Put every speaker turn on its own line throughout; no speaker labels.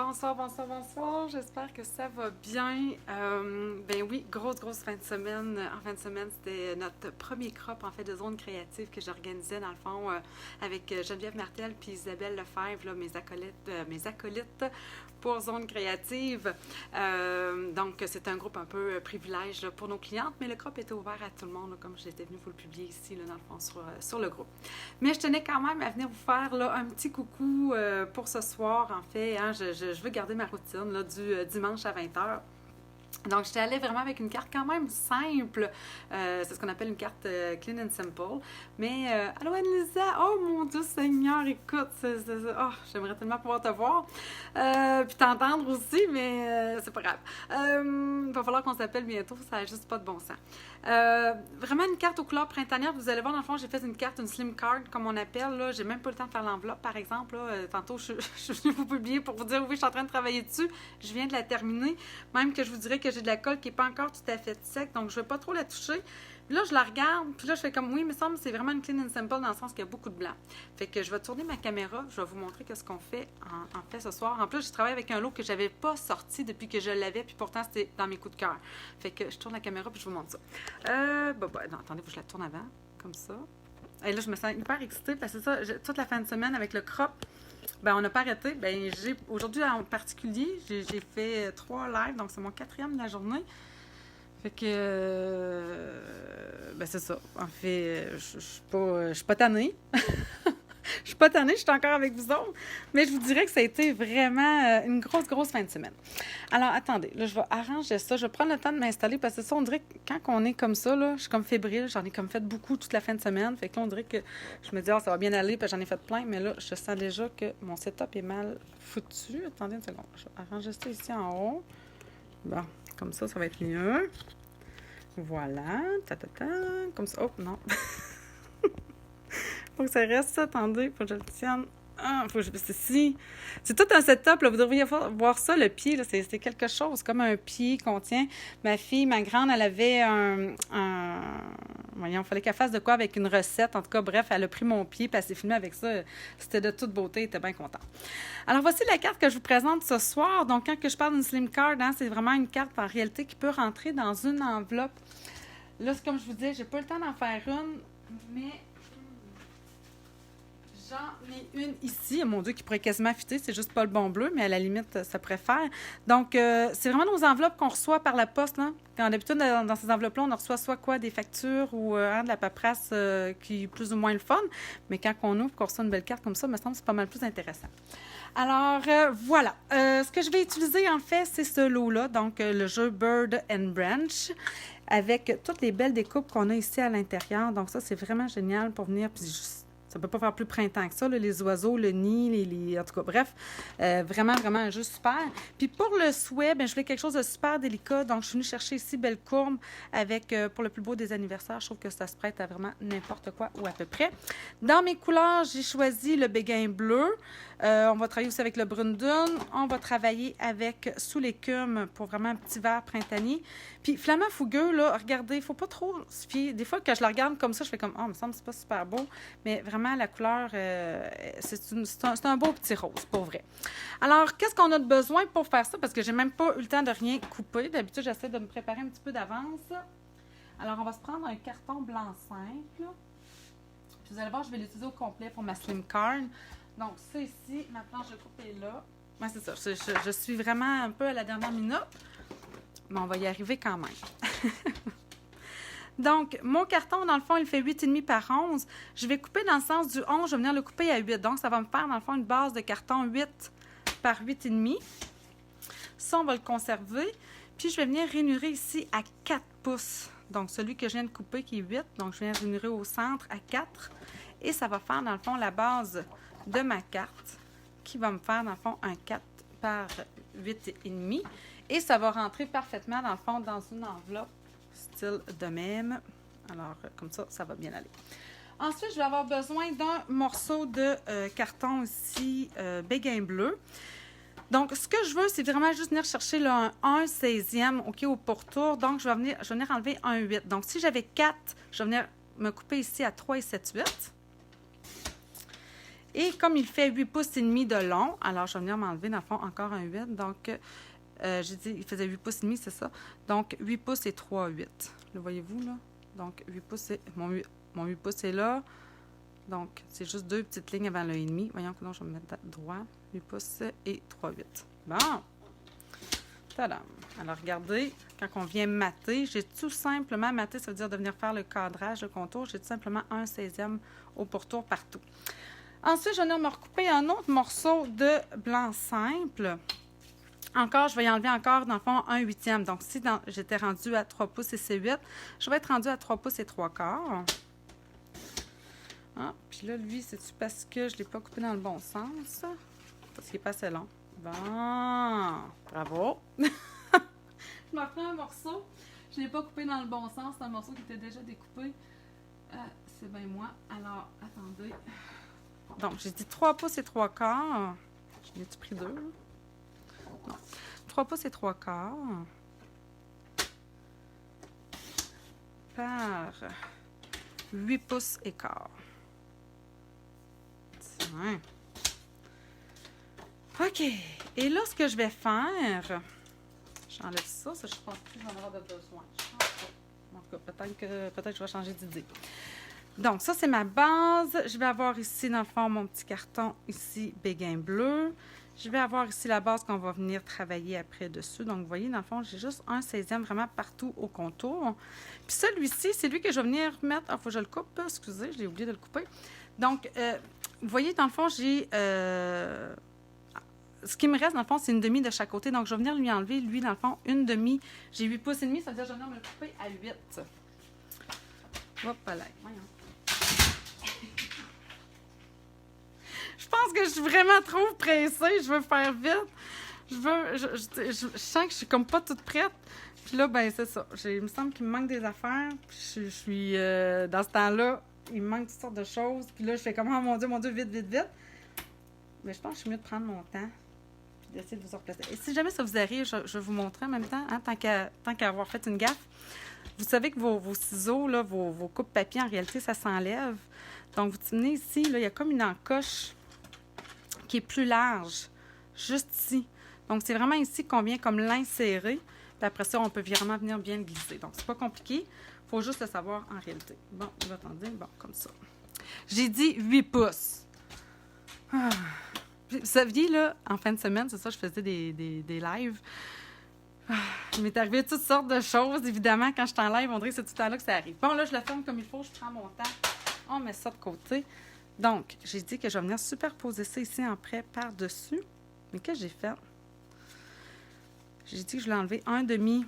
Bonsoir, bonsoir, bonsoir. J'espère que ça va bien. Ben oui, grosse fin de semaine. En fin de semaine, c'était notre premier crop en fait de zone créative que j'organisais dans le fond avec Geneviève Martel puis Isabelle Lefebvre, là, mes acolytes pour zone créative. Donc, c'est un groupe un peu privilège là, pour nos clientes, mais le crop était ouvert à tout le monde, là, comme j'étais venue vous le publier ici, là, dans le fond, sur le groupe. Mais je tenais quand même à venir vous faire là, un petit coucou pour ce soir, en fait. Hein, je veux garder ma routine là, du dimanche à 20h. Donc, j'étais allée vraiment avec une carte quand même simple. C'est ce qu'on appelle une carte clean and simple. Mais, allô Anne-Lisa! Oh mon Dieu Seigneur, écoute, oh, j'aimerais tellement pouvoir te voir. Puis t'entendre aussi, mais c'est pas grave. Il va falloir qu'on s'appelle bientôt, ça n'a juste pas de bon sens. Vraiment une carte aux couleurs printanières. Vous allez voir, dans le fond, j'ai fait une carte, une slim card, comme on appelle. Là. J'ai même pas le temps de faire l'enveloppe, par exemple. Là. Tantôt, je suis venue vous publier pour vous dire, oui, je suis en train de travailler dessus. Je viens de la terminer. Même que je vous dirais que j'ai de la colle qui n'est pas encore tout à fait sec, donc je ne vais pas trop la toucher. Puis là, je la regarde, puis là, je fais comme, oui, il me semble que c'est vraiment une clean and simple dans le sens qu'il y a beaucoup de blanc. Fait que je vais tourner ma caméra, je vais vous montrer qu'est-ce qu'on fait en fait ce soir. En plus, je travaille avec un lot que je n'avais pas sorti depuis que je l'avais, puis pourtant, c'était dans mes coups de cœur. Fait que je tourne la caméra, puis je vous montre ça. Non, attendez, je la tourne avant, comme ça. Et là, je me sens hyper excitée, parce que c'est ça, toute la fin de semaine avec le crop, ben, on n'a pas arrêté. Ben, aujourd'hui, en particulier, j'ai fait 3 lives, donc c'est mon 4e de la journée. Fait que, ben c'est ça. En fait, je suis pas tannée. Je suis pas tannée, je suis encore avec vous autres. Mais je vous dirais que ça a été vraiment une grosse fin de semaine. Alors, attendez, là, je vais arranger ça. Je vais prendre le temps de m'installer parce que ça, on dirait que quand on est comme ça, là, je suis comme fébrile. J'en ai comme fait beaucoup toute la fin de semaine. Fait que là, on dirait que je me dis, ça va bien aller, puis j'en ai fait plein. Mais là, je sens déjà que mon setup est mal foutu. Attendez une seconde. Je vais arranger ça ici en haut. Bon, comme ça va être mieux. Voilà. Comme ça. Oh, non. Faut que ça reste ça. Attendez, faut que je le tienne. C'est tout un setup, là. Vous devriez voir ça, le pied, là. C'est quelque chose, comme un pied qu'on tient. Ma fille, ma grande, elle avait voyons, il fallait qu'elle fasse de quoi avec une recette. En tout cas, bref, elle a pris mon pied, puis elle s'est filmée avec ça. C'était de toute beauté, elle était bien contente. Alors, voici la carte que je vous présente ce soir. Donc, quand je parle d'une slim card, hein, c'est vraiment une carte, en réalité, qui peut rentrer dans une enveloppe. Là, c'est comme je vous disais, j'ai pas le temps d'en faire une, mais j'en ai une ici, mon Dieu, qui pourrait quasiment fitter, c'est juste pas le bon bleu, mais à la limite, ça pourrait faire. Donc, c'est vraiment nos enveloppes qu'on reçoit par la poste, là. Quand d'habitude, dans ces enveloppes-là, on reçoit soit quoi, des factures ou de la paperasse qui est plus ou moins le fun, mais quand on ouvre, qu'on reçoit une belle carte comme ça, me semble que c'est pas mal plus intéressant. Alors, voilà. Ce que je vais utiliser, en fait, c'est ce lot-là, donc le jeu Bird and Branch, avec toutes les belles découpes qu'on a ici à l'intérieur. Donc, ça, c'est vraiment génial pour venir, puis ça ne peut pas faire plus printemps que ça, là, les oiseaux, le nid, en tout cas, bref, vraiment un jeu super. Puis pour le souhait, je voulais quelque chose de super délicat, donc je suis venue chercher ici Belle Courbe avec, pour le plus beau des anniversaires, je trouve que ça se prête à vraiment n'importe quoi ou à peu près. Dans mes couleurs, j'ai choisi le béguin bleu. On va travailler aussi avec le brune dune. On va travailler avec sous l'écume pour vraiment un petit vert printanier. Puis flamand fougueux, là, regardez, il ne faut pas trop se fier. Des fois, quand je la regarde comme ça, je fais comme, il me semble que c'est pas super beau. Mais vraiment, la couleur, c'est un beau petit rose, pour vrai. Alors, qu'est-ce qu'on a de besoin pour faire ça? Parce que j'ai même pas eu le temps de rien couper. D'habitude, j'essaie de me préparer un petit peu d'avance. Alors, on va se prendre un carton blanc simple. Puis vous allez voir, je vais l'utiliser au complet pour ma slim card. Donc, ça ici, ma planche de coupe est là. Ouais, c'est ça. Je suis vraiment un peu à la dernière minute. Mais on va y arriver quand même. Donc, mon carton, dans le fond, il fait 8,5 par 11. Je vais couper dans le sens du 11, je vais venir le couper à 8. Donc, ça va me faire, dans le fond, une base de carton 8 par 8,5. Ça, on va le conserver. Puis, je vais venir rainurer ici à 4 pouces. Donc, celui que je viens de couper qui est 8. Donc, je viens rainurer au centre à 4. Et ça va faire, dans le fond, la base de ma carte qui va me faire, dans le fond, un 4 par 8,5. Et ça va rentrer parfaitement, dans le fond, dans une enveloppe style de même. Alors, comme ça, ça va bien aller. Ensuite, je vais avoir besoin d'un morceau de carton ici, béguin bleu. Donc, ce que je veux, c'est vraiment juste venir chercher le 1/16e, OK, au pourtour. Donc, je vais venir enlever un 8. Donc, si j'avais 4, je vais venir me couper ici à 3 et 7/8. Et comme il fait 8 pouces et demi de long, alors je vais venir m'enlever, dans le fond, encore un 8. Donc, j'ai dit, il faisait 8 pouces et demi, c'est ça. Donc, 8 pouces et 3, 8. Le voyez-vous, là? Donc, 8 pouces, c'est... Mon 8 pouces est là. Donc, c'est juste 2 petites lignes avant le 1,5. Voyons comment je vais me mettre droit. 8 pouces et 3, 8. Bon! Tadam! Alors, regardez, quand on vient mater, j'ai tout simplement maté, ça veut dire de venir faire le cadrage, le contour. J'ai tout simplement 1/16e au pourtour partout. Ensuite, je vais venir me recouper un autre morceau de blanc simple. Encore, je vais y enlever encore, dans le fond, 1/8e. Donc, si j'étais rendue à 3 pouces et c'est 8, je vais être rendue à 3 pouces et 3/4. Ah, puis là, lui, c'est-tu parce que je ne l'ai pas coupé dans le bon sens? Parce qu'il n'est pas assez long. Bon, bravo! Je m'en prends un morceau. Je ne l'ai pas coupé dans le bon sens. C'est un morceau qui était déjà découpé. C'est bien moi. Alors, attendez. Donc, j'ai dit 3 pouces et 3/4. Je l'ai-tu pris 2? Non. 3 pouces et 3/4 par 8 pouces et quart. Tiens. OK. Et là, ce que je vais faire... J'enlève ça, je pense plus que j'en aurai de besoin. En tout cas, peut-être que je vais changer d'idée. Donc, ça, c'est ma base. Je vais avoir ici, dans le fond, mon petit carton, ici, béguin bleu. Je vais avoir ici la base qu'on va venir travailler après dessus. Donc, vous voyez, dans le fond, j'ai juste 1/16e vraiment partout au contour. Puis celui-ci, c'est lui que je vais venir mettre... Ah, il faut que je le coupe, excusez, j'ai oublié de le couper. Donc, vous voyez, dans le fond, j'ai... Ce qui me reste, dans le fond, c'est une demi de chaque côté. Donc, je vais venir lui enlever, lui, dans le fond, une demi. J'ai 8 pouces et demi, ça veut dire que je vais venir me le couper à 8. Hop là, voyons. Je pense que je suis vraiment trop pressée. Je veux faire vite. Je sens que je suis comme pas toute prête. Puis là, ben c'est ça. Il me semble qu'il me manque des affaires. Puis je suis dans ce temps-là, il me manque toutes sortes de choses. Puis là, je fais comme, oh mon Dieu, vite, vite, vite. Mais je pense que je suis mieux de prendre mon temps. Puis d'essayer de vous replacer. Et si jamais ça vous arrive, je vais vous montrer en même temps, hein, tant qu'à avoir fait une gaffe. Vous savez que vos ciseaux, là, vos coupes papier, en réalité, ça s'enlève. Donc, vous tenez ici, là, il y a comme une encoche qui est plus large, juste ici. Donc, c'est vraiment ici qu'on vient comme l'insérer. Puis après ça, on peut vraiment venir bien le glisser. Donc, c'est pas compliqué. Il faut juste le savoir en réalité. Bon, attendez, bon, comme ça. J'ai dit 8 pouces. Ah. Vous saviez, là, en fin de semaine, c'est ça, je faisais des lives. Il m'est arrivé toutes sortes de choses. Évidemment, quand je suis en live, on dirait que c'est tout le temps là que ça arrive. Bon, là, je le ferme comme il faut, je prends mon temps. On met ça de côté. Donc, j'ai dit que je vais venir superposer ça ici en près par-dessus. Mais qu'est-ce que j'ai fait? J'ai dit que je voulais enlever un demi.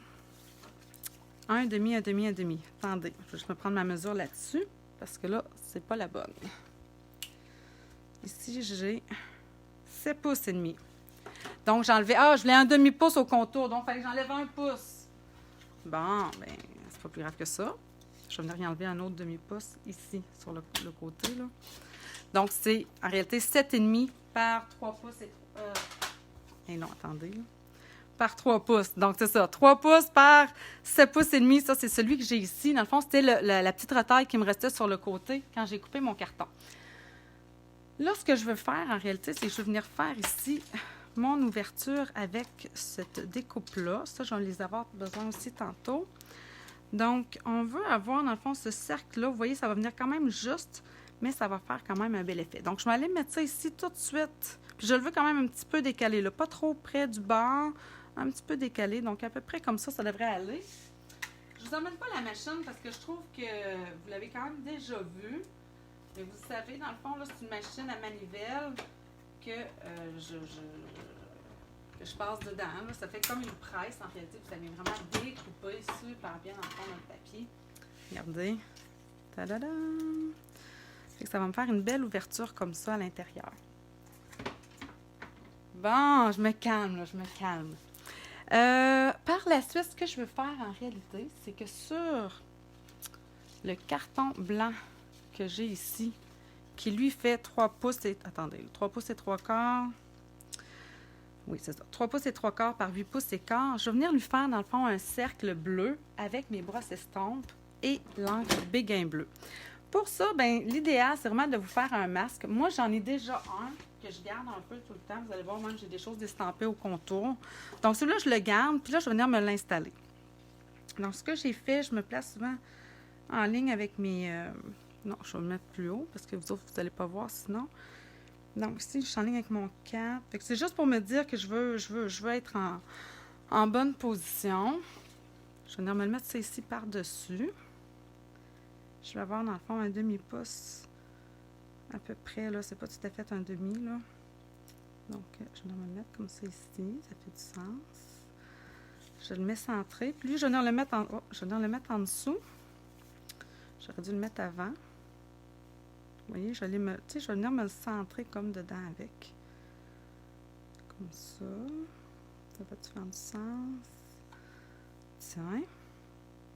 Attendez, je vais juste me prendre ma mesure là-dessus, parce que là, c'est pas la bonne. Ici, j'ai 7 pouces et demi. Donc, j'ai enlevé... Ah, je voulais un demi-pouce au contour, donc il fallait que j'enlève 1 pouce. Bon, ben, c'est pas plus grave que ça. Je vais venir y enlever un autre demi-pouce ici, sur le côté, là. Donc, c'est en réalité 7,5 par 3 pouces et... Eh non, attendez, là. Par 3 pouces. Donc, c'est ça. 3 pouces par 7 pouces et demi. Ça, c'est celui que j'ai ici. Dans le fond, c'était la petite retaille qui me restait sur le côté quand j'ai coupé mon carton. Là, ce que je veux faire, en réalité, c'est que je vais venir faire ici mon ouverture avec cette découpe-là. Ça, je vais les avoir besoin aussi tantôt. Donc, on veut avoir, dans le fond, ce cercle-là. Vous voyez, ça va venir quand même juste, mais ça va faire quand même un bel effet. Donc, je vais aller mettre ça ici tout de suite. Puis, je le veux quand même un petit peu décalé, là. Pas trop près du bord, un petit peu décalé. Donc, à peu près comme ça devrait aller. Je vous emmène pas la machine parce que je trouve que vous l'avez quand même déjà vu. Mais vous savez, dans le fond, là, c'est une machine à manivelle que je passe dedans. Là. Ça fait comme une presse, en réalité. Vous allez vraiment découper super bien dans le fond de notre papier. Regardez. Tadadam! Fait que ça va me faire une belle ouverture comme ça à l'intérieur. Bon, je me calme, là, je me calme. Par la suite, ce que je veux faire en réalité, c'est que sur le carton blanc que j'ai ici, qui lui fait 3 pouces et... Attendez, 3 pouces et 3 quarts. Oui, c'est ça. 3 pouces et 3 quarts par 8 pouces et quart. Je vais venir lui faire, dans le fond, un cercle bleu avec mes brosses estompes et l'encre béguin bleu. pour ça, ben l'idéal, c'est vraiment de vous faire un masque. Moi, j'en ai déjà un que je garde un peu tout le temps. Vous allez voir, même j'ai des choses estampées au contour. Donc, celui-là, je le garde, puis là, je vais venir me l'installer. Donc, ce que j'ai fait, je me place souvent en ligne avec mes... Non, je vais me mettre plus haut, parce que vous autres, vous n'allez pas voir sinon. Donc, ici, je suis en ligne avec mon 4. Fait que c'est juste pour me dire que je veux être en bonne position. Je vais venir me le mettre ça ici par-dessus. Je vais avoir, dans le fond, un demi-pouce à peu près, là. C'est pas tout à fait un demi, là. Donc, je vais me le mettre comme ça ici. Ça fait du sens. Je le mets centré. Puis lui, je vais venir le mettre en dessous. J'aurais dû le mettre avant. Vous voyez, je vais venir me le centrer comme dedans avec. Comme ça. Ça va-tu faire du sens? Tiens.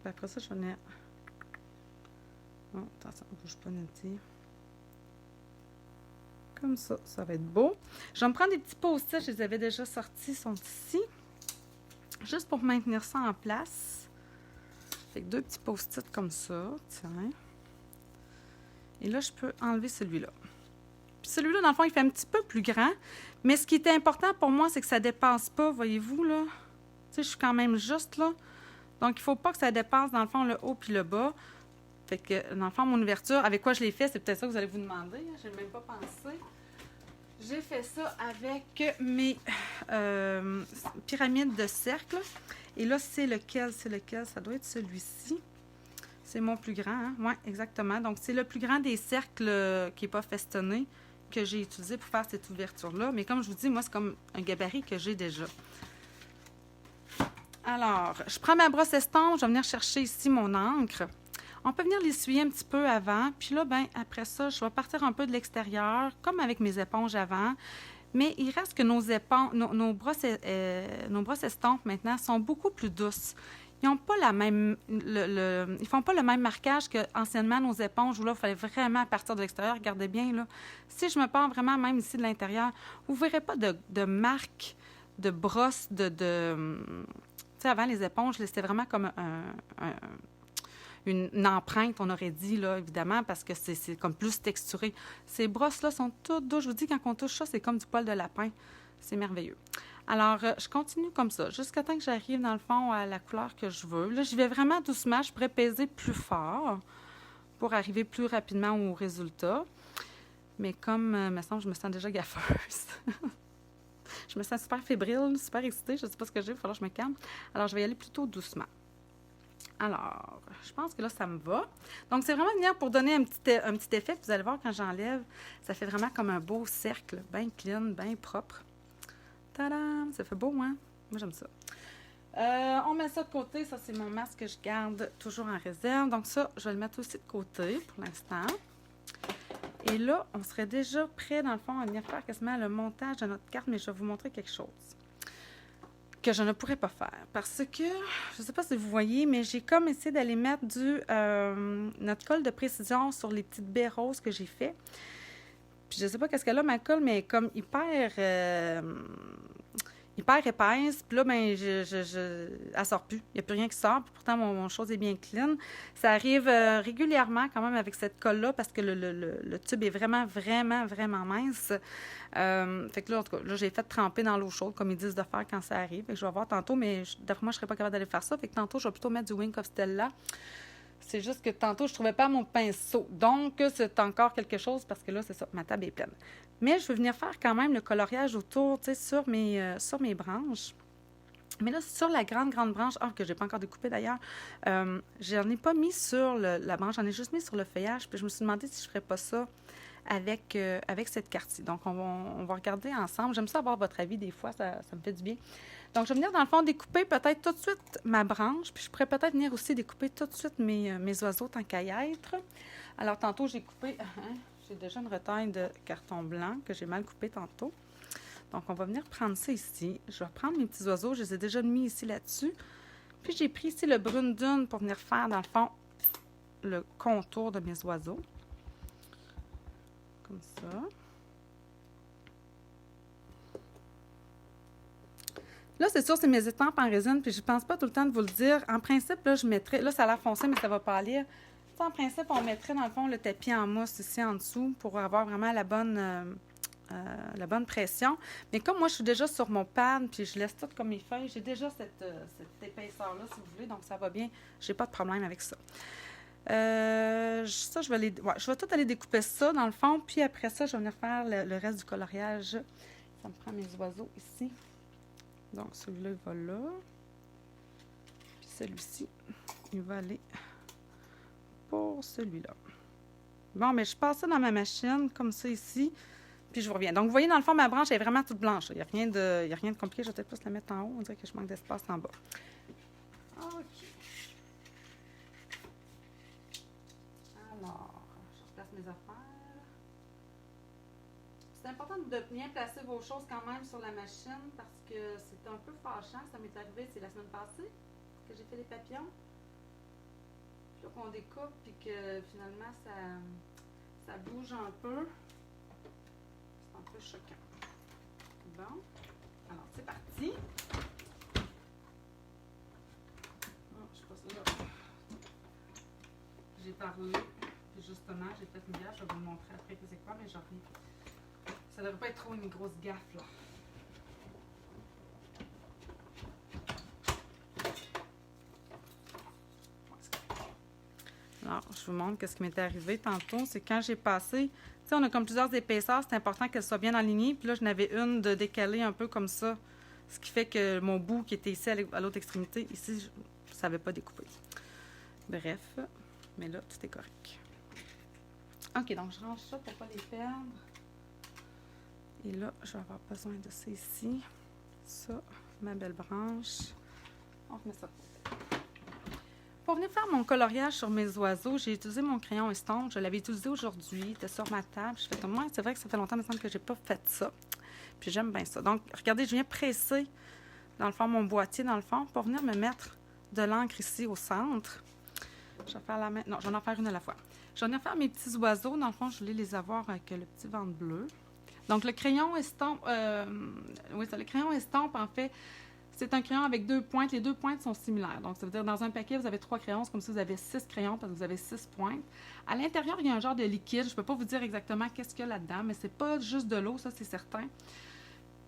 Puis après ça, je vais venir... Oh, attention, on ne bouge pas, Nadie. Comme ça, ça va être beau. Je vais me prendre des petits post-it, je les avais déjà sortis, ils sont ici. Juste pour maintenir ça en place. Fait que 2 petits post-it comme ça, tiens. Et là, je peux enlever celui-là. Puis celui-là, dans le fond, il fait un petit peu plus grand. Mais ce qui était important pour moi, c'est que ça ne dépasse pas, voyez-vous, là. Tu sais, je suis quand même juste là. Donc, il ne faut pas que ça dépasse, dans le fond, le haut puis le bas. Fait que, dans le fond, mon ouverture, avec quoi je l'ai fait, c'est peut-être ça que vous allez vous demander. Hein? Je n'ai même pas pensé. J'ai fait ça avec mes pyramides de cercle. Et là, c'est lequel? Ça doit être celui-ci. C'est mon plus grand, hein? Oui, exactement. Donc, c'est le plus grand des cercles qui n'est pas festonné que j'ai utilisé pour faire cette ouverture-là. Mais comme je vous dis, moi, c'est comme un gabarit que j'ai déjà. Alors, je prends ma brosse estompe, je vais venir chercher ici mon encre. On peut venir l'essuyer un petit peu avant. Puis là, ben après ça, je vais partir un peu de l'extérieur, comme avec mes éponges avant. Mais il reste que nos brosses estampes maintenant sont beaucoup plus douces. Ils n'ont pas la même, ils font pas le même marquage qu'anciennement nos éponges où là, il fallait vraiment partir de l'extérieur. Regardez bien, là. Si je me pars vraiment même ici de l'intérieur, vous ne verrez pas de marque de brosse, tu sais, avant, les éponges, c'était vraiment comme une empreinte, on aurait dit, là, évidemment, parce que c'est comme plus texturé. Ces brosses-là sont toutes douces. Je vous dis, quand on touche ça, c'est comme du poil de lapin. C'est merveilleux. Alors, je continue comme ça, jusqu'à temps que j'arrive, dans le fond, à la couleur que je veux. Là, j'y vais vraiment doucement. Je pourrais peser plus fort pour arriver plus rapidement au résultat. Mais comme, me semble, je me sens déjà gaffeuse. Je me sens super fébrile, super excitée. Je ne sais pas ce que j'ai, il va falloir que je me calme. Alors, je vais y aller plutôt doucement. Alors, je pense que là, ça me va. Donc, c'est vraiment venir pour donner un petit effet. Vous allez voir, quand j'enlève, ça fait vraiment comme un beau cercle, bien clean, bien propre. Tadam! Ça fait beau, hein? Moi, j'aime ça. On met ça de côté. Ça, c'est mon masque que je garde toujours en réserve. Donc, ça, je vais le mettre aussi de côté pour l'instant. Et là, on serait déjà prêt, dans le fond, à venir faire quasiment le montage de notre carte, mais je vais vous montrer quelque chose que je ne pourrais pas faire. Parce que, je ne sais pas si vous voyez, mais j'ai comme essayé d'aller mettre notre colle de précision sur les petites baies roses que j'ai fait. Puis je ne sais pas qu'est-ce qu'elle a, ma colle, mais comme hyper épaisse. Puis là, ben, elle sort plus. Il n'y a plus rien qui sort. Puis pourtant, mon chose est bien clean. Ça arrive régulièrement quand même avec cette colle-là parce que le tube est vraiment, vraiment, vraiment mince. Fait que là, en tout cas, là, j'ai fait tremper dans l'eau chaude, comme ils disent de faire quand ça arrive. Fait que je vais voir tantôt, mais d'après moi, je ne serais pas capable d'aller faire ça. Fait que tantôt, je vais plutôt mettre du Wink of Stella. C'est juste que tantôt, je ne trouvais pas mon pinceau. Donc, c'est encore quelque chose parce que là, c'est ça, ma table est pleine. Mais je vais venir faire quand même le coloriage autour, tu sais, sur mes branches. Mais là, sur la grande branche, que je n'ai pas encore découpée d'ailleurs, j'en ai pas mis sur la branche, j'en ai juste mis sur le feuillage. Puis je me suis demandé si je ne ferais pas ça avec cette carte-ci. Donc, on va regarder ensemble. J'aime ça avoir votre avis des fois, ça me fait du bien. Donc, je vais venir dans le fond découper peut-être tout de suite ma branche, puis je pourrais peut-être venir aussi découper tout de suite mes oiseaux tant qu'à y être. Alors, tantôt, j'ai coupé, j'ai déjà une retaille de carton blanc que j'ai mal coupé tantôt. Donc, on va venir prendre ça ici. Je vais prendre mes petits oiseaux, je les ai déjà mis ici là-dessus. Puis, j'ai pris ici le brun dune pour venir faire, dans le fond, le contour de mes oiseaux. Comme ça. Là, c'est sûr, c'est mes étampes en résine, puis je ne pense pas tout le temps de vous le dire. En principe, là, je mettrais... Là, ça a l'air foncé, mais ça va pâlir. En principe, on mettrait dans le fond le tapis en mousse ici en dessous pour avoir vraiment la bonne pression. Mais comme moi, je suis déjà sur mon pad, puis je laisse tout comme mes feuilles, j'ai déjà cette épaisseur-là, si vous voulez, donc ça va bien. J'ai pas de problème avec ça. Ça, je vais tout aller découper ça, dans le fond, puis après ça, je vais venir faire le reste du coloriage. Ça me prend mes oiseaux ici. Donc, celui-là, il va là. Puis celui-ci, il va aller pour celui-là. Bon, mais je passe ça dans ma machine, comme ça ici, puis je vous reviens. Donc, vous voyez, dans le fond, ma branche est vraiment toute blanche. Il n'y a rien de compliqué. Je vais peut-être plus la mettre en haut. On dirait que je manque d'espace en bas. OK. Alors, je replace mes affaires. C'est important de bien placer vos choses quand même sur la machine parce que c'est un peu fâchant. Ça m'est arrivé, c'est la semaine passée que j'ai fait les papillons. Puis là, qu'on découpe, puis que finalement, ça bouge un peu. C'est un peu choquant. Bon. Alors, c'est parti. Oh, je sais pas ça là. J'ai parlé, puis justement, j'ai fait une gaffe. Je vais vous le montrer après que c'est quoi, mais j'en ai. Ça devrait pas être trop une grosse gaffe, là. Alors, je vous montre ce qui m'était arrivé tantôt. C'est quand j'ai passé, tu sais, on a comme plusieurs épaisseurs, c'est important qu'elles soient bien alignées. Puis là, je n'avais une de décalée un peu comme ça. Ce qui fait que mon bout qui était ici à l'autre extrémité, ici, je ne savais pas découper. Bref, mais là, tout est correct. OK, donc je range ça pour ne pas les perdre. Et là, je vais avoir besoin de ça ici. Ça, ma belle branche. On remet ça de côté. Pour venir faire mon coloriage sur mes oiseaux, j'ai utilisé mon crayon estompe. Je l'avais utilisé aujourd'hui. Il était sur ma table. Je fais comme moi, c'est vrai que ça fait longtemps, il me semble que je n'ai pas fait ça. Puis j'aime bien ça. Donc, regardez, je viens presser, dans le fond, mon boîtier, dans le fond, pour venir me mettre de l'encre ici au centre. Je vais faire la main. Non, je vais en faire une à la fois. Je vais venir faire mes petits oiseaux. Dans le fond, je voulais les avoir avec le petit ventre bleu. Donc, le crayon estompe, le crayon estompe, en fait, c'est un crayon avec 2 pointes. Les 2 pointes sont similaires. Donc, ça veut dire dans un paquet, vous avez 3 crayons. C'est comme si vous avez 6 crayons parce que vous avez 6 pointes. À l'intérieur, il y a un genre de liquide. Je ne peux pas vous dire exactement qu'est-ce qu'il y a là-dedans, mais c'est pas juste de l'eau, ça, c'est certain.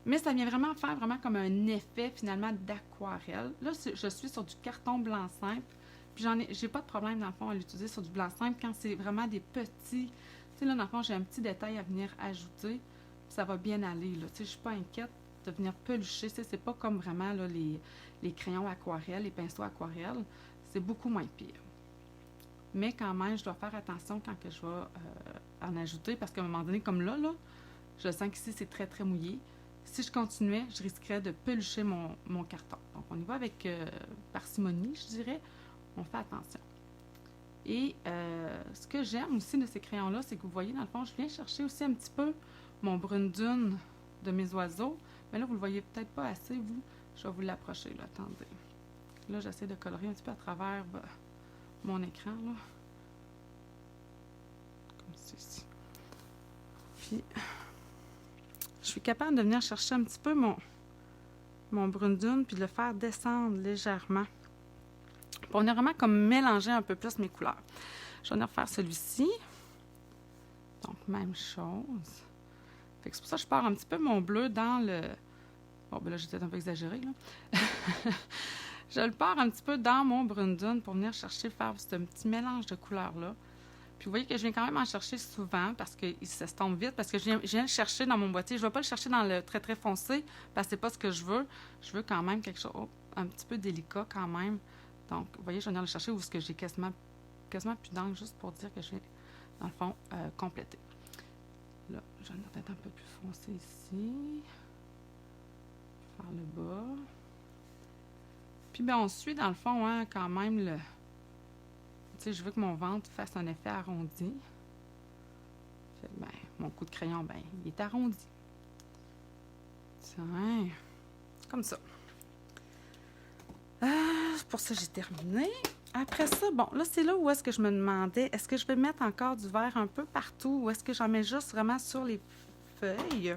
Mais ça vient vraiment faire vraiment comme un effet, finalement, d'aquarelle. Là, je suis sur du carton blanc simple. Puis, j'ai pas de problème, dans le fond, à l'utiliser sur du blanc simple quand c'est vraiment des petits... Tu sais, là, dans le fond, j'ai un petit détail à venir ajouter. Ça va bien aller, là. Tu sais, je suis pas inquiète de venir pelucher. C'est pas comme vraiment là, les crayons aquarelles, les pinceaux aquarelles. C'est beaucoup moins pire. Mais quand même, je dois faire attention quand que je vais en ajouter parce qu'à un moment donné, comme là, je sens qu'ici, c'est très, très mouillé. Si je continuais, je risquerais de pelucher mon carton. Donc, on y va avec parcimonie, je dirais. On fait attention. Et ce que j'aime aussi de ces crayons-là, c'est que vous voyez, dans le fond, je viens chercher aussi un petit peu mon brune dune de mes oiseaux. Mais là, vous ne le voyez peut-être pas assez, vous. Je vais vous l'approcher, là. Attendez. Là, j'essaie de colorer un petit peu à travers mon écran, là. Comme ceci. Puis, je suis capable de venir chercher un petit peu mon brune dune puis de le faire descendre légèrement. Pour venir vraiment comme mélanger un peu plus mes couleurs. Je vais venir faire celui-ci. Donc, même chose. Fait que c'est pour ça que je pars un petit peu mon bleu dans le... Bon, ben là, j'ai peut-être un peu exagéré, là. Je le pars un petit peu dans mon brune dune pour venir chercher, faire ce petit mélange de couleurs-là. Puis vous voyez que je viens quand même en chercher souvent parce qu'il s'estompe vite, parce que je viens le chercher dans mon boîtier. Je ne vais pas le chercher dans le très, très foncé parce que c'est pas ce que je veux. Je veux quand même quelque chose, un petit peu délicat quand même. Donc, vous voyez, je vais venir le chercher où j'ai quasiment plus d'encre, juste pour dire que je vais, dans le fond, compléter. Là, je vais venir peut-être un peu plus foncé ici. Faire le bas. Puis, bien, on suit, dans le fond, hein, quand même, tu sais, je veux que mon ventre fasse un effet arrondi. Fait, ben, mon coup de crayon, ben, il est arrondi. Tiens, comme ça. Pour ça, j'ai terminé. Après ça, bon, là, c'est là où est-ce que je me demandais, est-ce que je vais mettre encore du vert un peu partout ou est-ce que j'en mets juste vraiment sur les feuilles?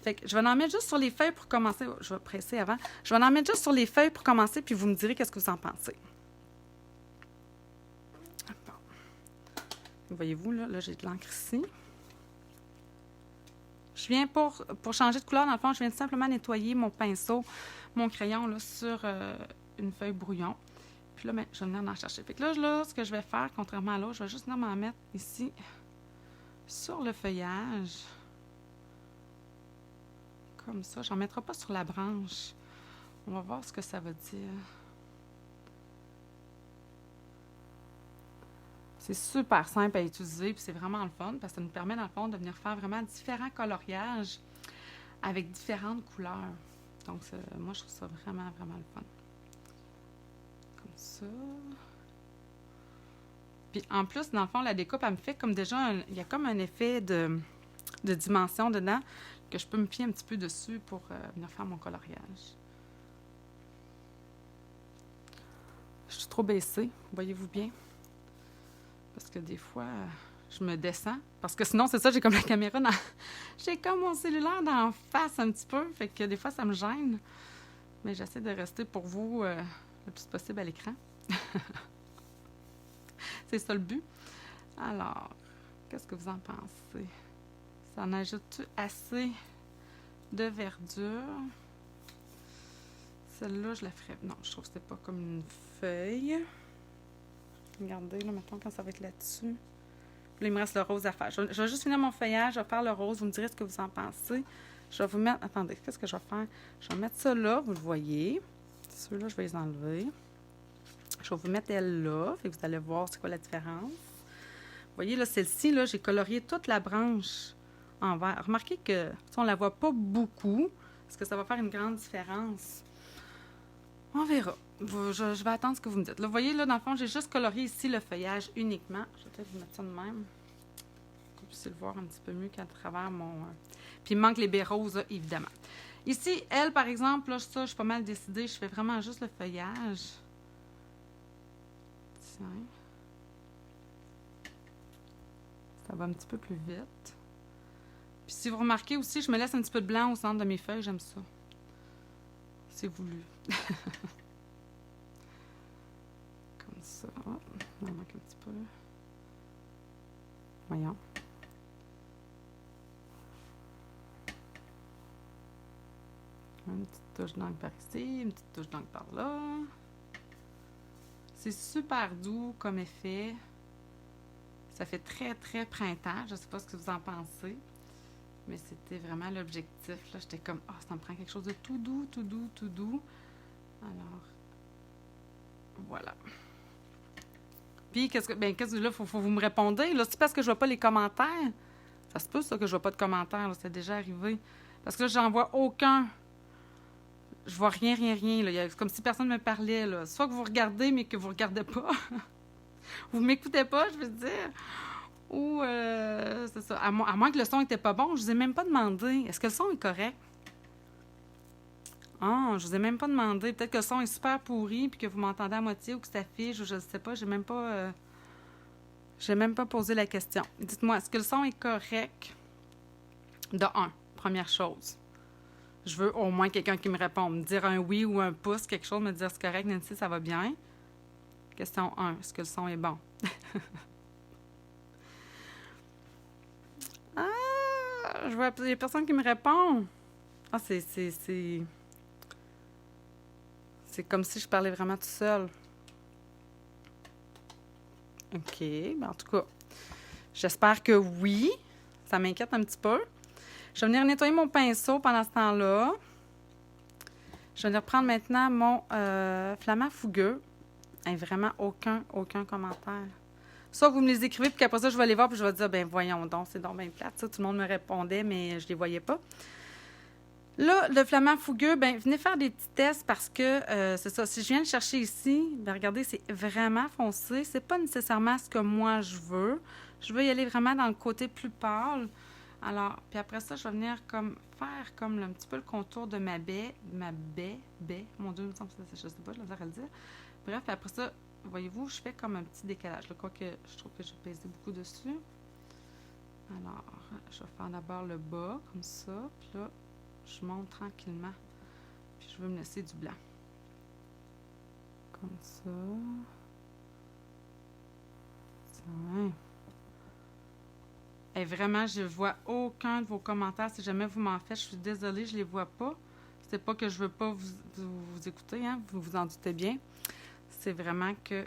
Fait que je vais en mettre juste sur les feuilles pour commencer. Je vais presser avant. Je vais en mettre juste sur les feuilles pour commencer, puis vous me direz qu'est-ce que vous en pensez. Bon. Voyez-vous, là j'ai de l'encre ici. Je viens pour changer de couleur, dans le fond, je viens simplement nettoyer mon pinceau, mon crayon là, sur une feuille brouillon. Puis là, ben, je vais venir en chercher. Fait que là, ce que je vais faire, contrairement à l'autre, je vais juste venir m'en mettre ici sur le feuillage. Comme ça. J'en mettrai pas sur la branche. On va voir ce que ça va dire. C'est super simple à utiliser, puis c'est vraiment le fun, parce que ça nous permet, dans le fond, de venir faire vraiment différents coloriages avec différentes couleurs. Donc, moi, je trouve ça vraiment, vraiment le fun. Comme ça. Puis, en plus, dans le fond, la découpe, elle me fait comme déjà, il y a comme un effet de dimension dedans que je peux me fier un petit peu dessus pour venir faire mon coloriage. Je suis trop baissée, voyez-vous bien? Parce que des fois, je me descends. Parce que sinon, c'est ça, j'ai comme la caméra dans... J'ai comme mon cellulaire d'en face un petit peu. Fait que des fois, ça me gêne. Mais j'essaie de rester pour vous le plus possible à l'écran. C'est ça le but. Alors, qu'est-ce que vous en pensez? Ça en ajoute assez de verdure? Celle-là, je la ferais... Non, je trouve que c'est pas comme une feuille. Regardez, là, maintenant, quand ça va être là-dessus. Là, il me reste le rose à faire. Je vais juste finir mon feuillage, je vais faire le rose. Vous me direz ce que vous en pensez. Je vais vous mettre... Attendez, qu'est-ce que je vais faire? Je vais mettre ça là, vous le voyez. Ceux-là, je vais les enlever. Je vais vous mettre elle là, fait que vous allez voir c'est quoi la différence. Vous voyez, là, celle-ci, là, j'ai colorié toute la branche en vert. Remarquez que si on ne la voit pas beaucoup, est-ce que ça va faire une grande différence? On verra. Je vais attendre ce que vous me dites. Là, vous voyez, là, dans le fond, j'ai juste colorié ici le feuillage uniquement. Je vais peut-être vous mettre ça de même. Vous puissiez le voir un petit peu mieux qu'à travers mon... Puis il me manque les baies roses, là, évidemment. Ici, elle, par exemple, là, ça, je suis pas mal décidée. Je fais vraiment juste le feuillage. Tiens. Ça va un petit peu plus vite. Puis si vous remarquez aussi, je me laisse un petit peu de blanc au centre de mes feuilles. J'aime ça. C'est voulu. Comme ça. Oh, il en manque un petit peu. Voyons. Une petite touche d'encre par ici, une petite touche d'encre par là. C'est super doux comme effet. Ça fait très, très printemps. Je ne sais pas ce que vous en pensez. Mais c'était vraiment l'objectif. Là, j'étais comme, ah, ça me prend quelque chose de tout doux, tout doux, tout doux. Alors, voilà. Puis, qu'est-ce que là, faut vous me répondre. Là, c'est parce que je vois pas les commentaires. Ça se peut, ça, que je vois pas de commentaires. Là, c'est déjà arrivé. Parce que là, j'en vois aucun. Je vois rien, rien, rien. Là. C'est comme si personne ne me parlait. Là. Soit que vous regardez, mais que vous regardez pas. Vous m'écoutez pas, je veux dire. Ou, c'est ça. À moins que le son n'était pas bon, je vous ai même pas demandé. Est-ce que le son est correct? Ah, je vous ai même pas demandé. Peut-être que le son est super pourri, puis que vous m'entendez à moitié ou que ça fiche, ou je ne sais pas. J'ai même pas posé la question. Dites-moi, est-ce que le son est correct? De un, première chose. Je veux au moins quelqu'un qui me réponde. Me dire un oui ou un pouce, quelque chose, me dire c'est correct, Nancy, ça va bien. Question 1, est-ce que le son est bon? Ah, je vois, il n'y a personne qui me répond. Ah, c'est comme si je parlais vraiment tout seul. OK, ben en tout cas, j'espère que oui. Ça m'inquiète un petit peu. Je vais venir nettoyer mon pinceau pendant ce temps-là. Je vais venir prendre maintenant mon flamant fougueux. Et vraiment aucun commentaire. Soit vous me les écrivez, puis qu'après ça, je vais les voir, puis je vais dire, ben voyons donc, c'est donc bien plate. Ça, tout le monde me répondait, mais je les voyais pas. Là, le flamant fougueux, ben venez faire des petits tests parce que, c'est ça, si je viens le chercher ici, ben regardez, c'est vraiment foncé. C'est pas nécessairement ce que moi, je veux. Je veux y aller vraiment dans le côté plus pâle. Alors, puis après ça, je vais venir comme faire comme un petit peu le contour de ma baie. Mon Dieu, il me semble que je sais pas, je vais à le dire. Bref, après ça, voyez-vous, je fais comme un petit décalage. Là, quoique, je trouve que j'ai pesé beaucoup dessus. Alors, je vais faire d'abord le bas, comme ça. Puis là, je monte tranquillement. Puis je veux me laisser du blanc. Comme ça. Tiens. Et vraiment, je vois aucun de vos commentaires. Si jamais vous m'en faites, je suis désolée, je les vois pas. C'est pas que je veux pas vous écouter, hein, vous vous en doutez bien. C'est vraiment que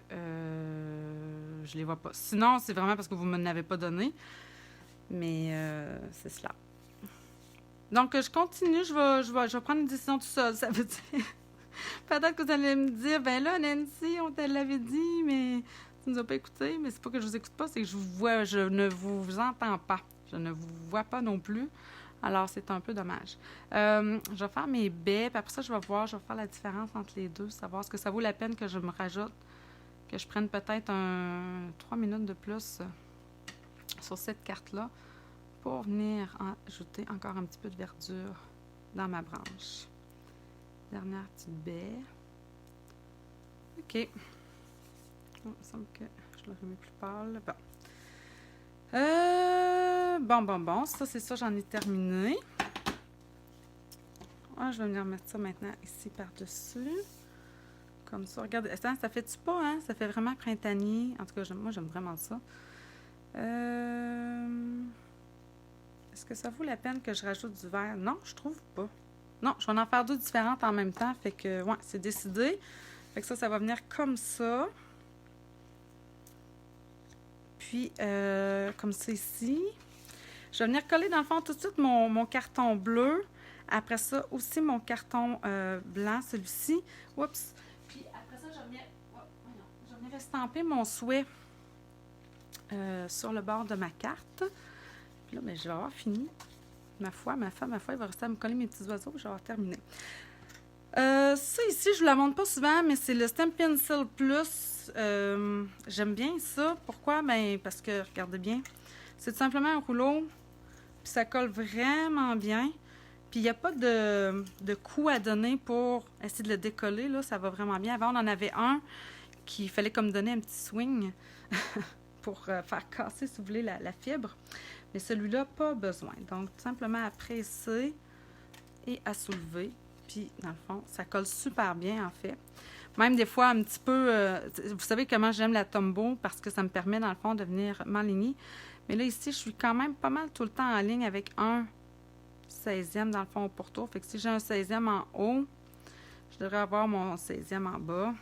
je les vois pas. Sinon, c'est vraiment parce que vous ne me l'avez pas donné. Mais c'est cela. Donc, je continue. Je vais prendre une décision tout seul. Ça veut dire... Peut-être que vous allez me dire, ben là, Nancy, on te l'avait dit, mais tu ne nous as pas écouté. Mais c'est pas que je vous écoute pas, c'est que je ne vous entends pas. Je ne vous vois pas non plus. Alors, c'est un peu dommage. Je vais faire mes baies, puis après ça, je vais faire la différence entre les deux, savoir ce que ça vaut la peine que je me rajoute, que je prenne peut-être 3 minutes de plus sur cette carte-là pour venir ajouter encore un petit peu de verdure dans ma branche. Dernière petite baie. OK. Oh, il me semble que je l'aurais mis plus pâle. Bon. Ça, c'est ça, j'en ai terminé. Je vais venir mettre ça maintenant ici par-dessus. Comme ça. Regardez, ça fait-tu pas, hein? Ça fait vraiment printanier. En tout cas, moi, j'aime vraiment ça. Est-ce que ça vaut la peine que je rajoute du vert? Non, je trouve pas. Non, je vais en faire deux différentes en même temps. Fait que, ouais, c'est décidé. Fait que ça va venir comme ça. Puis, comme ça ici. Je vais venir coller dans le fond tout de suite mon carton bleu. Après ça, aussi mon carton blanc, celui-ci. Oups! Puis après ça, je vais venir estamper mon souhait sur le bord de ma carte. Puis là, ben, je vais avoir fini. Ma foi, il va rester à me coller mes petits oiseaux, puis je vais avoir terminé. Ça ici, je ne vous la montre pas souvent, mais c'est le Stampin' Seal Plus. J'aime bien ça. Pourquoi? Ben, parce que, regardez bien, c'est tout simplement un rouleau, puis ça colle vraiment bien. Puis il n'y a pas de coup à donner pour essayer de le décoller, là, ça va vraiment bien. Avant, on en avait un qu'il fallait comme donner un petit swing pour faire casser, si vous voulez, la fibre. Mais celui-là, pas besoin. Donc, tout simplement à presser et à soulever. Puis, dans le fond, ça colle super bien, en fait. Même des fois, un petit peu... vous savez comment j'aime la Tombow parce que ça me permet, dans le fond, de venir m'aligner. Mais là, ici, je suis quand même pas mal tout le temps en ligne avec un 16e, dans le fond, au pourtour. Fait que si j'ai un 16e en haut, je devrais avoir mon 16e en bas.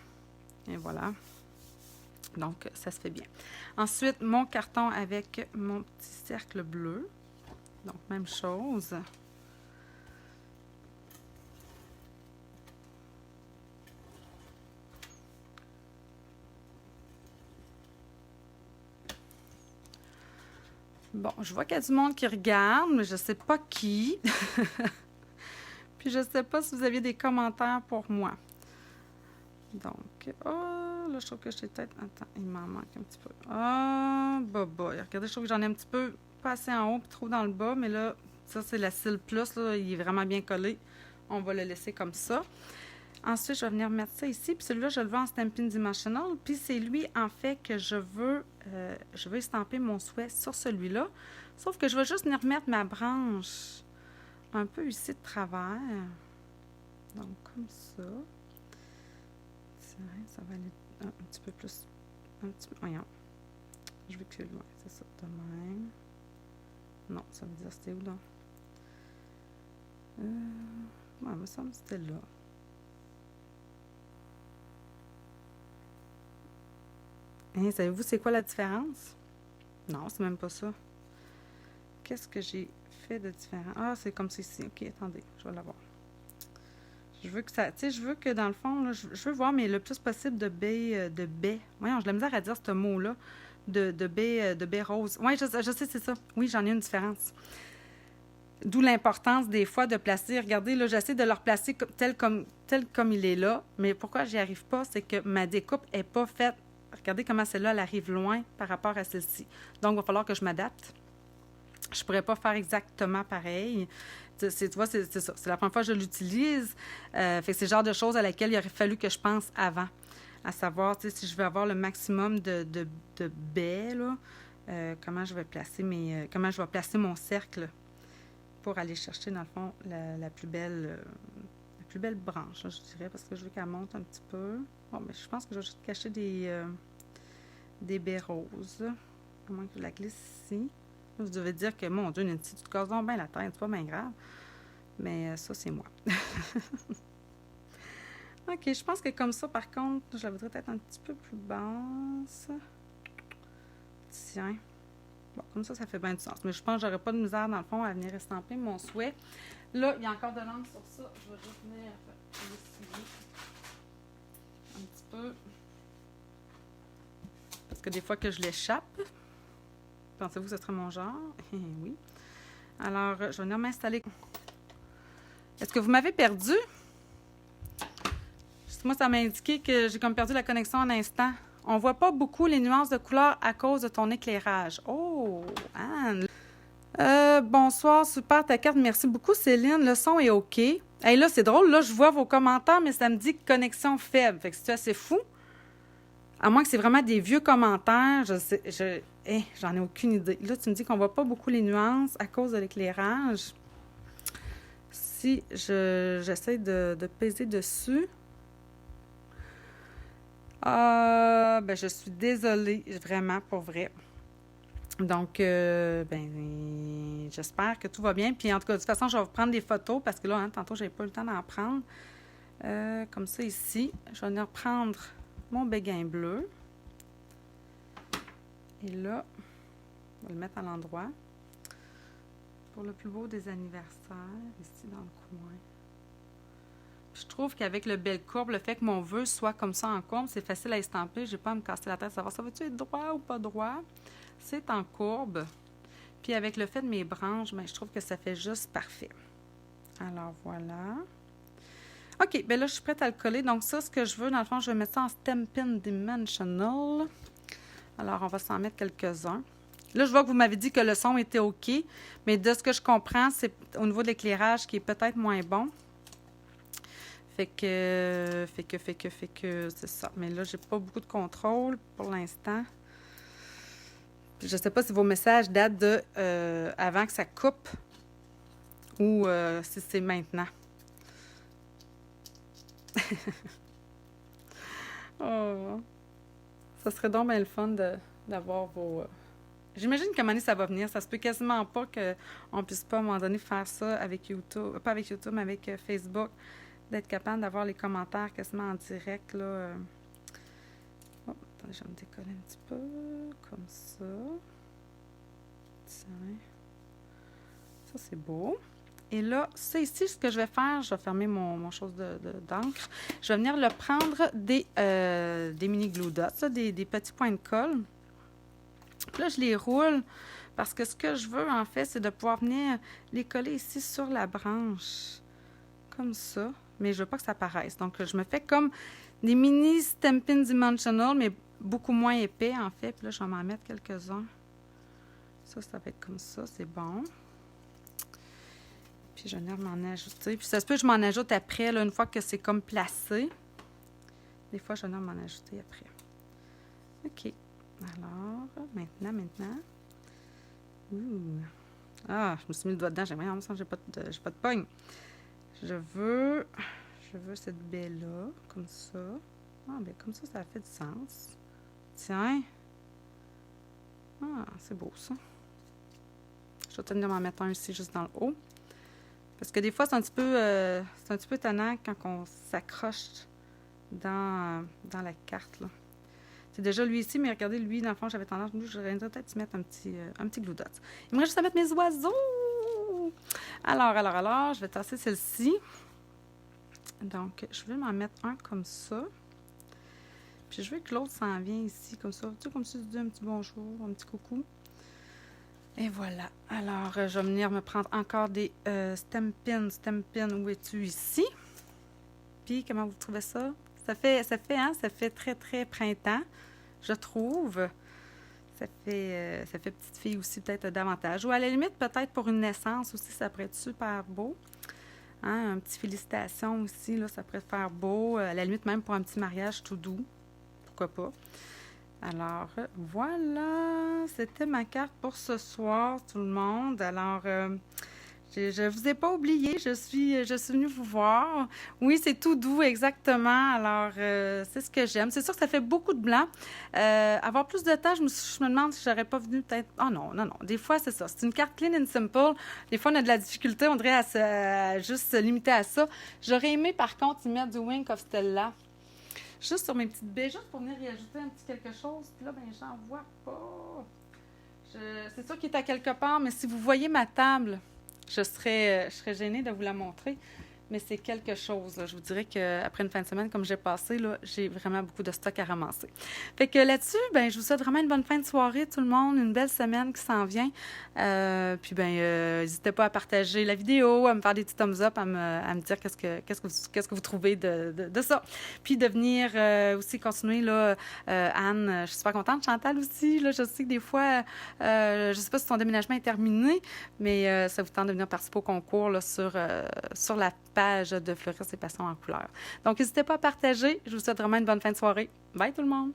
Et voilà. Donc, ça se fait bien. Ensuite, mon carton avec mon petit cercle bleu. Donc, même chose. Bon, je vois qu'il y a du monde qui regarde, mais je ne sais pas qui. Puis, je ne sais pas si vous aviez des commentaires pour moi. Donc, là, je trouve que j'ai peut-être... Attends, il m'en manque un petit peu. Regardez, je trouve que j'en ai un petit peu pas assez en haut, puis trop dans le bas. Mais là, ça, c'est la Seal Plus, là. Il est vraiment bien collé. On va le laisser comme ça. Ensuite, je vais venir mettre ça ici. Puis celui-là, je le veux en Stampin' Dimensional. Puis c'est lui, en fait, que je veux estamper mon souhait sur celui-là. Sauf que je vais juste venir mettre ma branche un peu ici de travers. Donc, comme ça. Ça va aller un petit peu plus. Voyons. Je vais plus loin. C'est ça, de même. Non, ça veut dire c'était où là? Ouais, il me semble que c'était là. Hein, savez-vous c'est quoi la différence? Non, c'est même pas ça. Qu'est-ce que j'ai fait de différent? Ah, c'est comme ceci. Ok, attendez, je vais l'avoir. Je veux que ça, tu sais, je veux que dans le fond, là, je veux voir, mais le plus possible de baies. Voyons, j'ai de la misère à dire ce mot-là. De baies roses. Oui, je sais, c'est ça. Oui, j'en ai une différence. D'où l'importance des fois de placer. Regardez, là, j'essaie de le replacer tel comme il est là. Mais pourquoi j'y arrive pas, c'est que ma découpe n'est pas faite. Regardez comment celle-là, elle arrive loin par rapport à celle-ci. Donc, il va falloir que je m'adapte. Je ne pourrais pas faire exactement pareil. Tu vois, c'est ça. C'est la première fois que je l'utilise. Fait que c'est le genre de choses à laquelle il aurait fallu que je pense avant. À savoir, tu sais, si je veux avoir le maximum de baies, là, comment je vais placer mon cercle pour aller chercher, dans le fond, la plus belle branche, là, je dirais, parce que je veux qu'elle monte un petit peu. Bon, mais je pense que je vais juste cacher des baies roses. À moins que je la glisse ici. Vous devez dire que, mon Dieu, Nancy, tu te casses donc bien la tête, c'est pas bien grave. Mais ça, c'est moi. OK, je pense que comme ça, par contre, je la voudrais peut-être un petit peu plus basse. Tiens. Bon, comme ça fait bien du sens. Mais je pense que j'aurais pas de misère, dans le fond, à venir estamper mon souhait. Là, il y a encore de l'encre sur ça. Je vais juste venir l'essuyer un petit peu. Parce que des fois que je l'échappe, pensez-vous que ce serait mon genre? Oui. Alors, je vais venir m'installer. Est-ce que vous m'avez perdu? Moi, ça m'a indiqué que j'ai comme perdu la connexion un instant. On voit pas beaucoup les nuances de couleur à cause de ton éclairage. Oh, Anne! Bonsoir, super ta carte. Merci beaucoup, Céline. Le son est OK. Hey, là, c'est drôle. Là, je vois vos commentaires, mais ça me dit connexion faible. Fait que c'est assez fou. À moins que c'est vraiment des vieux commentaires. J'en ai aucune idée. Là, tu me dis qu'on voit pas beaucoup les nuances à cause de l'éclairage. Si j'essaie de peser dessus. Je suis désolée, vraiment, pour vrai. Donc, j'espère que tout va bien. Puis, en tout cas, de toute façon, je vais vous prendre des photos parce que là, tantôt, je n'avais pas eu le temps d'en prendre. Comme ça, ici, je vais venir prendre mon béguin bleu. Et là, on va le mettre à l'endroit. Pour le plus beau des anniversaires, ici, dans le coin. Je trouve qu'avec le bel courbe, le fait que mon vœu soit comme ça en courbe, c'est facile à estamper. Je n'ai pas à me casser la tête à savoir ça va-tu être droit ou pas droit. C'est en courbe. Puis avec le fait de mes branches, je trouve que ça fait juste parfait. Alors voilà. OK, là, je suis prête à le coller. Donc ça, ce que je veux, dans le fond, je vais mettre ça en Stampin' Dimensional. Alors, on va s'en mettre quelques-uns. Là, je vois que vous m'avez dit que le son était OK, mais de ce que je comprends, c'est au niveau de l'éclairage qui est peut-être moins bon. Fait que c'est ça. Mais là, j'ai pas beaucoup de contrôle pour l'instant. Je sais pas si vos messages datent de avant que ça coupe ou si c'est maintenant. Oh. Ça serait donc bien le fun d'avoir vos... J'imagine qu'à un moment donné, ça va venir. Ça se peut quasiment pas qu'on puisse pas, à un moment donné, faire ça avec YouTube. Pas avec YouTube, mais avec Facebook. D'être capable d'avoir les commentaires quasiment en direct, là. Oh, attendez, je vais me décoller un petit peu. Comme ça. Tiens. Ça, c'est beau. Et là, ça ici, ce que je vais faire, je vais fermer mon chose d'encre. Je vais venir le prendre des mini glue dots, des petits points de colle. Puis là, je les roule parce que ce que je veux, en fait, c'est de pouvoir venir les coller ici sur la branche. Comme ça. Mais je veux pas que ça apparaisse. Donc, je me fais comme des mini Stampin' Dimensional, mais beaucoup moins épais, en fait. Puis là, je vais m'en mettre quelques-uns. Ça va être comme ça. C'est bon. Puis, je vais venir m'en ajouter. Puis, ça se peut que je m'en ajoute après, là, une fois que c'est comme placé. Des fois, je vais venir m'en ajouter après. OK. Alors, maintenant. Ouh. Ah, je me suis mis le doigt dedans. J'ai pas de pogne. Je veux cette baie-là, comme ça. Ah, bien, comme ça fait du sens. Tiens. Ah, c'est beau, ça. Je vais tenir m'en mettre un ici, juste dans le haut. Parce que des fois, c'est un petit peu étonnant quand on s'accroche dans la carte, là. C'est déjà lui ici, mais regardez, lui, dans le fond, j'avais tendance, je vais peut-être mettre un petit glue dot. Il me reste juste à mettre mes oiseaux. Alors, je vais tasser celle-ci. Donc, je vais m'en mettre un comme ça. Puis, je veux que l'autre s'en vienne ici, comme ça. Tu sais, comme si je dis un petit bonjour, un petit coucou. Et voilà. Alors, je vais venir me prendre encore des Stampin', où es-tu ici? Puis, comment vous trouvez ça? Ça fait très, très printemps, je trouve. Ça fait petite fille aussi, peut-être davantage. Ou à la limite, peut-être pour une naissance aussi, ça pourrait être super beau. Hein, un petit félicitation aussi, là, ça pourrait faire beau. À la limite, même pour un petit mariage tout doux. Pourquoi pas? Alors, voilà. C'était ma carte pour ce soir, tout le monde. Alors, Je vous ai pas oublié, je suis venue vous voir. Oui, c'est tout doux, exactement. Alors, c'est ce que j'aime. C'est sûr que ça fait beaucoup de blanc. Avoir plus de temps, je me demande si j'aurais pas venu peut-être... Oh non, non, non. Des fois, c'est ça. C'est une carte clean and simple. Des fois, on a de la difficulté, on dirait à juste se limiter à ça. J'aurais aimé, par contre, y mettre du Wink of Stella. Juste sur mes petites baies, juste pour venir y ajouter un petit quelque chose. Puis là, ben, j'en vois pas. C'est sûr qu'il est à quelque part, mais si vous voyez ma table, je serais gênée de vous la montrer. Mais c'est quelque chose, là. Je vous dirais qu'après une fin de semaine comme j'ai passé, là, j'ai vraiment beaucoup de stock à ramasser. Fait que là-dessus, ben, je vous souhaite vraiment une bonne fin de soirée, tout le monde, une belle semaine qui s'en vient. Puis, n'hésitez pas à partager la vidéo, à me faire des petits thumbs up, à me dire qu'est-ce que vous trouvez de ça. Puis, de venir aussi continuer, là, Anne, je suis super contente, Chantal aussi, là, je sais que des fois, je sais pas si ton déménagement est terminé, mais ça vous tente de venir participer au concours, là, sur la page de Fleurir ses passions en couleur. Donc, n'hésitez pas à partager. Je vous souhaite vraiment une bonne fin de soirée. Bye tout le monde!